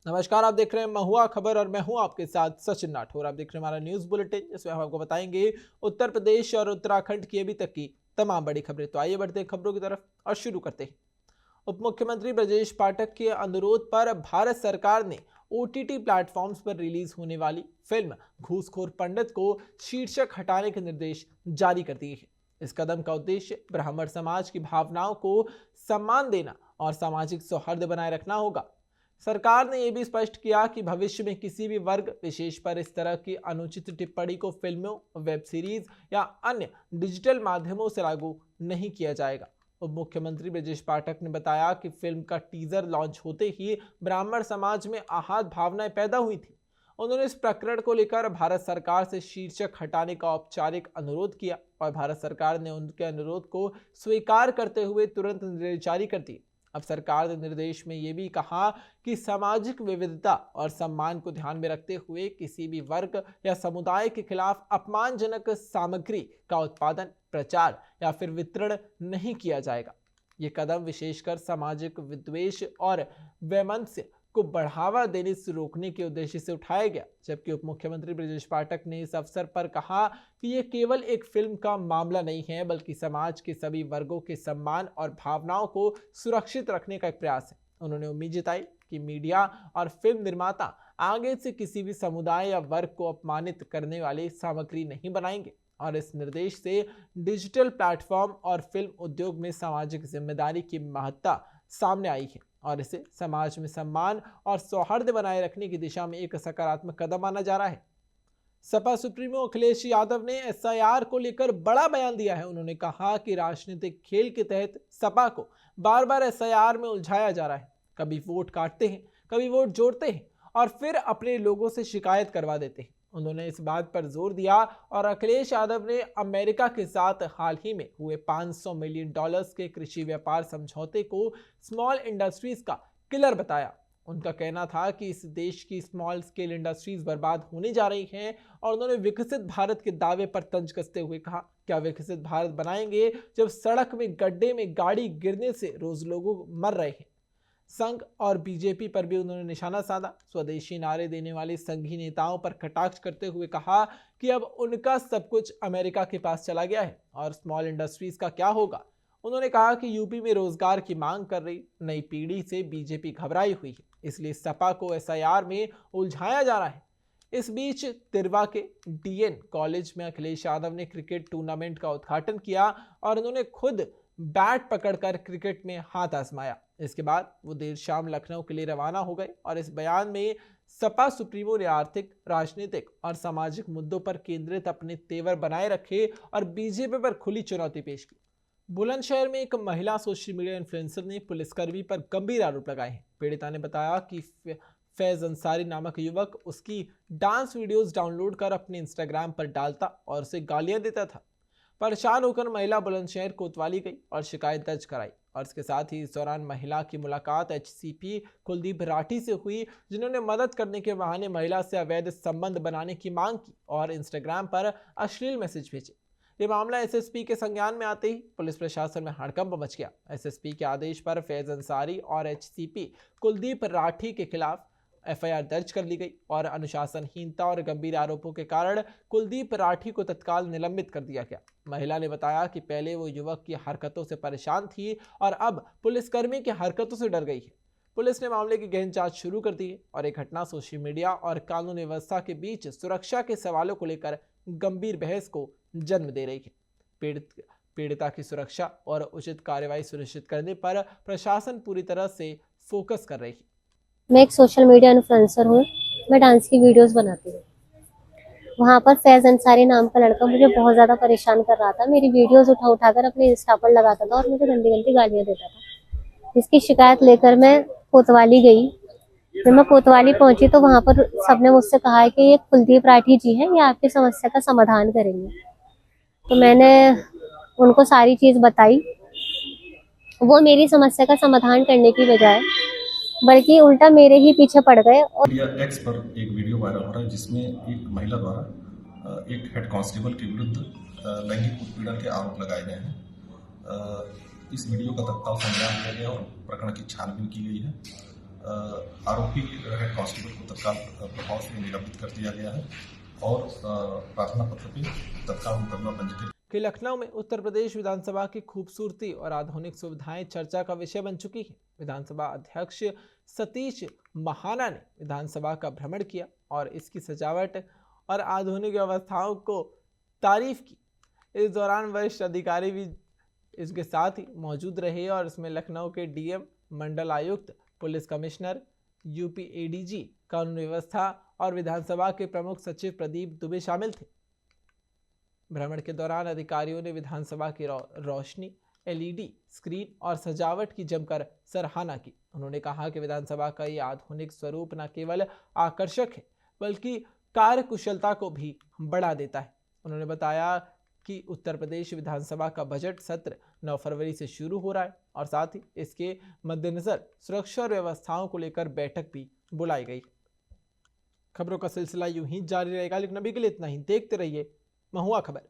नमस्कार, आप देख रहे हैं महुआ खबर और मैं हूं आपके साथ सचिन राठौर। आप देख रहे हैं हमारा न्यूज बुलेटिन, जिसमें हम आपको बताएंगे उत्तर प्रदेश और उत्तराखंड की अभी तक की तमाम बड़ी खबरें। तो आइए बढ़ते हैं खबरों की तरफ और शुरू करते हैं। उप मुख्यमंत्री ब्रजेश पाठक के अनुरोध पर भारत सरकार ने ओटीटी प्लेटफॉर्म्स पर रिलीज होने वाली फिल्म घूसखोर पंडित को शीर्षक हटाने के निर्देश जारी कर दिए हैं। इस कदम का उद्देश्य ब्राह्मण समाज की भावनाओं को सम्मान देना और सामाजिक सौहार्द बनाए रखना होगा। सरकार ने यह भी स्पष्ट किया कि भविष्य में किसी भी वर्ग विशेष पर इस तरह की अनुचित टिप्पणी को फिल्मों, वेब सीरीज या अन्य डिजिटल माध्यमों से लागू नहीं किया जाएगा। उप मुख्यमंत्री ब्रजेश पाठक ने बताया कि फिल्म का टीजर लॉन्च होते ही ब्राह्मण समाज में आहत भावनाएं पैदा हुई थी। उन्होंने इस प्रकरण को लेकर भारत सरकार से शीर्षक हटाने का औपचारिक अनुरोध किया और भारत सरकार ने उनके अनुरोध को स्वीकार करते हुए तुरंत निर्देश जारी कर दिए। अब सरकार ने निर्देश में यह भी कहा कि सामाजिक विविधता और सम्मान को ध्यान में रखते हुए किसी भी वर्ग या समुदाय के खिलाफ अपमानजनक सामग्री का उत्पादन, प्रचार या फिर वितरण नहीं किया जाएगा। ये कदम विशेषकर सामाजिक विद्वेष और वैमनस्य को बढ़ावा देने से रोकने के उद्देश्य से उठाया गया। जबकि उप मुख्यमंत्री ब्रजेश पाठक ने इस अवसर पर कहा कि यह केवल एक फिल्म का मामला नहीं है, बल्कि समाज के सभी वर्गों के सम्मान और भावनाओं को सुरक्षित रखने का एक प्रयास है। उन्होंने उम्मीद जताई कि मीडिया और फिल्म निर्माता आगे से किसी भी समुदाय या वर्ग को अपमानित करने वाली सामग्री नहीं बनाएंगे और इस निर्देश से डिजिटल प्लेटफॉर्म और फिल्म उद्योग में सामाजिक जिम्मेदारी की महत्ता सामने आई है और इसे समाज में सम्मान और सौहार्द बनाए रखने की दिशा में एक सकारात्मक कदम माना जा रहा है। सपा सुप्रीमो अखिलेश यादव ने एसआईआर को लेकर बड़ा बयान दिया है। उन्होंने कहा कि राजनीतिक खेल के तहत सपा को बार बार एसआईआर में उलझाया जा रहा है। कभी वोट काटते हैं, कभी वोट जोड़ते हैं और फिर अपने लोगों से शिकायत करवा देते हैं। उन्होंने इस बात पर जोर दिया और अखिलेश यादव ने अमेरिका के साथ हाल ही में हुए $500 मिलियन के कृषि व्यापार समझौते को स्मॉल इंडस्ट्रीज का किलर बताया। उनका कहना था कि इस देश की स्मॉल स्केल इंडस्ट्रीज बर्बाद होने जा रही हैं और उन्होंने विकसित भारत के दावे पर तंज कसते हुए कहा, क्या विकसित भारत बनाएंगे जब सड़क में गड्ढे में गाड़ी गिरने से रोज लोग मर रहे हैं। संघ और बीजेपी पर भी उन्होंने निशाना साधा। स्वदेशी नारे देने वाले संघी नेताओं पर कटाक्ष करते हुए कहा कि अब उनका सब कुछ अमेरिका के पास चला गया है और स्मॉल इंडस्ट्रीज का क्या होगा। उन्होंने कहा कि यूपी में रोजगार की मांग कर रही नई पीढ़ी से बीजेपी घबराई हुई है, इसलिए सपा को एसआईआर में उलझाया जा रहा है। इस बीच तिरवा के डीएन कॉलेज में अखिलेश यादव ने क्रिकेट टूर्नामेंट का उद्घाटन किया और उन्होंने खुद बैट पकड़कर क्रिकेट में हाथ आजमाया। इसके बाद वो देर शाम लखनऊ के लिए रवाना हो गए और इस बयान में सपा सुप्रीमो ने आर्थिक, राजनीतिक और सामाजिक मुद्दों पर केंद्रित अपने तेवर बनाए रखे और बीजेपी पर खुली चुनौती पेश की। बुलंदशहर में एक महिला सोशल मीडिया इन्फ्लुएंसर ने पुलिसकर्मी पर गंभीर आरोप लगाए हैं। पीड़िता ने बताया कि फैज अंसारी नामक युवक उसकी डांस वीडियोस डाउनलोड कर अपने इंस्टाग्राम पर डालता और उसे गालियां देता था। परेशान होकर महिला बुलंदशहर कोतवाली गई और शिकायत दर्ज कराई और इसके साथ ही इस दौरान महिला की मुलाकात एचसीपी कुलदीप राठी से हुई, जिन्होंने मदद करने के बहाने महिला से अवैध संबंध बनाने की मांग की और इंस्टाग्राम पर अश्लील मैसेज भेजे। ये मामला एसएसपी के संज्ञान में आते ही पुलिस प्रशासन में हड़कंप मच गया। एसएसपी के आदेश पर फैज अंसारी और एचसीपी कुलदीप राठी के खिलाफ एफआईआर दर्ज कर ली गई और अनुशासनहीनता और गंभीर आरोपों के कारण कुलदीप राठी को तत्काल निलंबित कर दिया गया। महिला ने बताया कि पहले वो युवक की हरकतों से परेशान थी और अब पुलिसकर्मी की हरकतों से डर गई है। पुलिस ने मामले की गहन जांच शुरू कर दी है और एक घटना सोशल मीडिया और कानून व्यवस्था के बीच सुरक्षा के सवालों को लेकर गंभीर बहस को जन्म दे रही है। पीड़िता की सुरक्षा और उचित कार्रवाई सुनिश्चित करने पर प्रशासन पूरी तरह से फोकस कर रही है। मैं एक सोशल मीडिया इन्फ्लुएंसर हूँ। मैं डांस की वीडियोस बनाती हूँ। वहाँ पर फैज अंसारी नाम का लड़का मुझे बहुत ज़्यादा परेशान कर रहा था। मेरी वीडियोस उठा कर अपने इंस्टा पर लगाता था और मुझे गंदी गंदी गालियाँ देता था। इसकी शिकायत लेकर मैं कोतवाली गई। जब मैं कोतवाली पहुंची तो वहाँ पर सबने मुझसे कहा है कि ये कुलदीप राठी जी हैं, ये आपकी समस्या का समाधान करेंगे। तो मैंने उनको सारी चीज़ बताई। वो मेरी समस्या का समाधान करने की बजाय बल्कि उल्टा मेरे ही पीछे पड़ गए। और मीडिया एक्स पर एक वीडियो वायरल हो रहा है जिसमें एक महिला द्वारा एक हेड कांस्टेबल के विरुद्ध लैंगिक उत्पीड़न के आरोप लगाए गए हैं। इस वीडियो का तत्काल संज्ञान लिया गया और प्रकरण की छानबीन की गई है आरोपी हेड कांस्टेबल को तत्काल प्रभाव से निलंबित कर दिया गया है और प्रार्थना पत्र पे तत्काल मुकदमा पंजीकृत कि लखनऊ में उत्तर प्रदेश विधानसभा की खूबसूरती और आधुनिक सुविधाएं चर्चा का विषय बन चुकी है। विधानसभा अध्यक्ष सतीश महाना ने विधानसभा का भ्रमण किया और इसकी सजावट और आधुनिक व्यवस्थाओं को तारीफ की। इस दौरान वरिष्ठ अधिकारी भी इसके साथ ही मौजूद रहे और इसमें लखनऊ के डीएम, मंडल आयुक्त, पुलिस कमिश्नर, यूपी एडीजी, कानून व्यवस्था और विधानसभा के प्रमुख सचिव प्रदीप दुबे शामिल थे। भ्रमण के दौरान अधिकारियों ने विधानसभा की रोशनी, एलईडी स्क्रीन और सजावट की जमकर सराहना की। उन्होंने कहा कि विधानसभा का ये आधुनिक स्वरूप न केवल आकर्षक है बल्कि कार्यकुशलता को भी बढ़ा देता है। उन्होंने बताया कि उत्तर प्रदेश विधानसभा का बजट सत्र 9 फरवरी से शुरू हो रहा है और साथ ही इसके मद्देनजर सुरक्षा और व्यवस्थाओं को लेकर बैठक भी बुलाई गई। खबरों का सिलसिला यूं ही जारी रहेगा, लेकिन अभी के लिए इतना ही। देखते रहिए महुआ खबर।